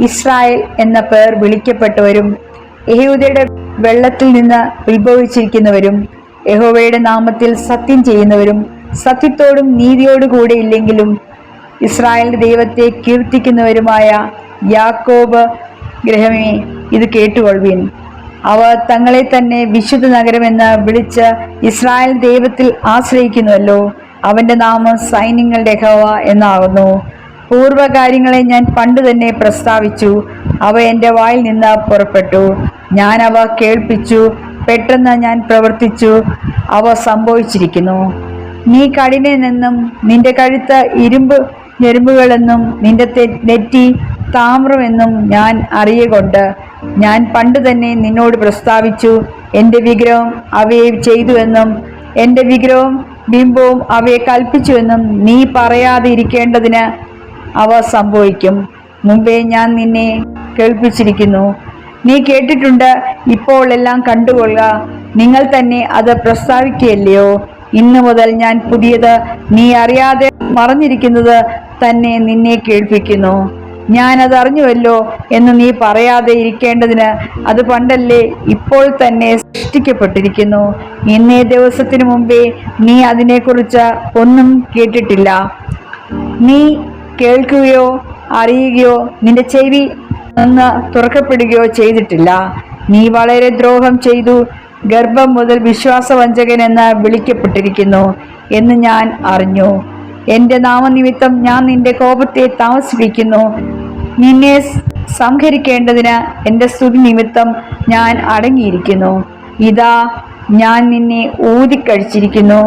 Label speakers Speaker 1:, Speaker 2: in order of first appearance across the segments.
Speaker 1: Israel എന്ന പേർ വിളിക്കപ്പെട്ടവരും യഹൂദയുടെ വെള്ളത്തിൽ നിന്ന് ഉത്ഭവിച്ചിരിക്കുന്നവരും യഹോവയുടെ നാമത്തിൽ സത്യം ചെയ്യുന്നവരും സത്യത്തോടും നീതിയോടു കൂടെ ഇല്ലെങ്കിലും ഇസ്രായേലിന്റെ ദൈവത്തെ കീർത്തിക്കുന്നവരുമായ യാക്കോബ് ഗൃഹമേ, ഇത് കേട്ടുകൊള്ളുവിൻ. അവർ തങ്ങളെ തന്നെ വിശുദ്ധ നഗരമെന്ന് വിളിച്ച് ഇസ്രായേൽ ദൈവത്തിൽ ആശ്രയിക്കുന്നുവല്ലോ. അവന്റെ നാമം സൈന്യങ്ങളുടെ യഹോവ എന്നാകുന്നു. പൂർവ്വകാര്യങ്ങളെ ഞാൻ പണ്ട് തന്നെ പ്രസ്താവിച്ചു, അവ എൻ്റെ വായിൽ നിന്ന് പുറപ്പെട്ടു. ഞാൻ അവ കേൾപ്പിച്ചു, പെട്ടെന്ന് ഞാൻ പ്രവർത്തിച്ചു, അവ സംഭവിച്ചിരിക്കുന്നു. നീ കഠിനനെന്നും നിന്റെ കഴുത്ത് ഇരുമ്പ് ഞെരുമ്പുകളെന്നും നിന്റെ നെറ്റി താമ്രമെന്നും ഞാൻ അറിയുകൊണ്ട് ഞാൻ പണ്ട് തന്നെ നിന്നോട് പ്രസ്താവിച്ചു. എൻ്റെ വിഗ്രഹം അവയെ ചെയ്തുവെന്നും എൻ്റെ വിഗ്രഹവും ബിംബവും അവയെ കൽപ്പിച്ചുവെന്നും നീ പറയാതെ ഇരിക്കേണ്ടതിന് അവ സംഭവിക്കും. മുമ്പേ ഞാൻ നിന്നെ കേൾപ്പിച്ചിരിക്കുന്നു. നീ കേട്ടിട്ടുണ്ട്, ഇപ്പോൾ എല്ലാം കണ്ടുകൊള്ളുക. നിങ്ങൾ തന്നെ അത് പ്രസ്താവിക്കുകയല്ലയോ? ഇന്നു മുതൽ ഞാൻ പുതിയത്, നീ അറിയാതെ മറഞ്ഞിരിക്കുന്നത് തന്നെ നിന്നെ കേൾപ്പിക്കുന്നു. ഞാൻ അത് അറിഞ്ഞുവല്ലോ എന്ന് നീ പറയാതെ ഇരിക്കേണ്ടതിന് അത് പണ്ടല്ലേ, ഇപ്പോൾ തന്നെ സൃഷ്ടിക്കപ്പെട്ടിരിക്കുന്നു. ഇന്നേ ദിവസത്തിനു മുമ്പേ നീ അതിനെക്കുറിച്ച് ഒന്നും കേട്ടിട്ടില്ല. നീ കേൾക്കുകയോ അറിയുകയോ നിന്റെ ചെവി നിന്ന് തുറക്കപ്പെടുകയോ ചെയ്തിട്ടില്ല. നീ വളരെ ദ്രോഹം ചെയ്തു, ഗർഭം മുതൽ വിശ്വാസവഞ്ചകൻ എന്ന് വിളിക്കപ്പെട്ടിരിക്കുന്നു എന്ന് ഞാൻ അറിഞ്ഞു. എൻ്റെ നാമനിമിത്തം ഞാൻ നിന്റെ കോപത്തെ താമസിപ്പിക്കുന്നു. നിന്നെ സംഹരിക്കേണ്ടതിന് എൻ്റെ സ്തുതി നിമിത്തം ഞാൻ അടങ്ങിയിരിക്കുന്നു. ഇതാ, ഞാൻ നിന്നെ ഊതിക്കഴിച്ചിരിക്കുന്നു.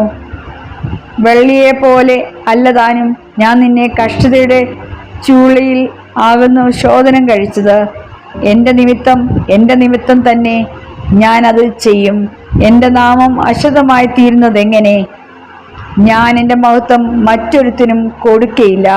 Speaker 1: വെള്ളിയെ പോലെ അല്ലതാനും ഞാൻ നിന്നെ കഷ്ടതയുടെ ചൂളയിൽ ആകുന്നു ശോധനം കഴിച്ചത്. എൻ്റെ നിമിത്തം തന്നെ ഞാൻ അത് ചെയ്യും. എൻ്റെ നാമം അശുദ്ധമായി തീരുന്നതെങ്ങനെ? ഞാൻ എൻ്റെ മഹത്വം മറ്റൊരുത്തിനും കൊടുക്കയില്ല.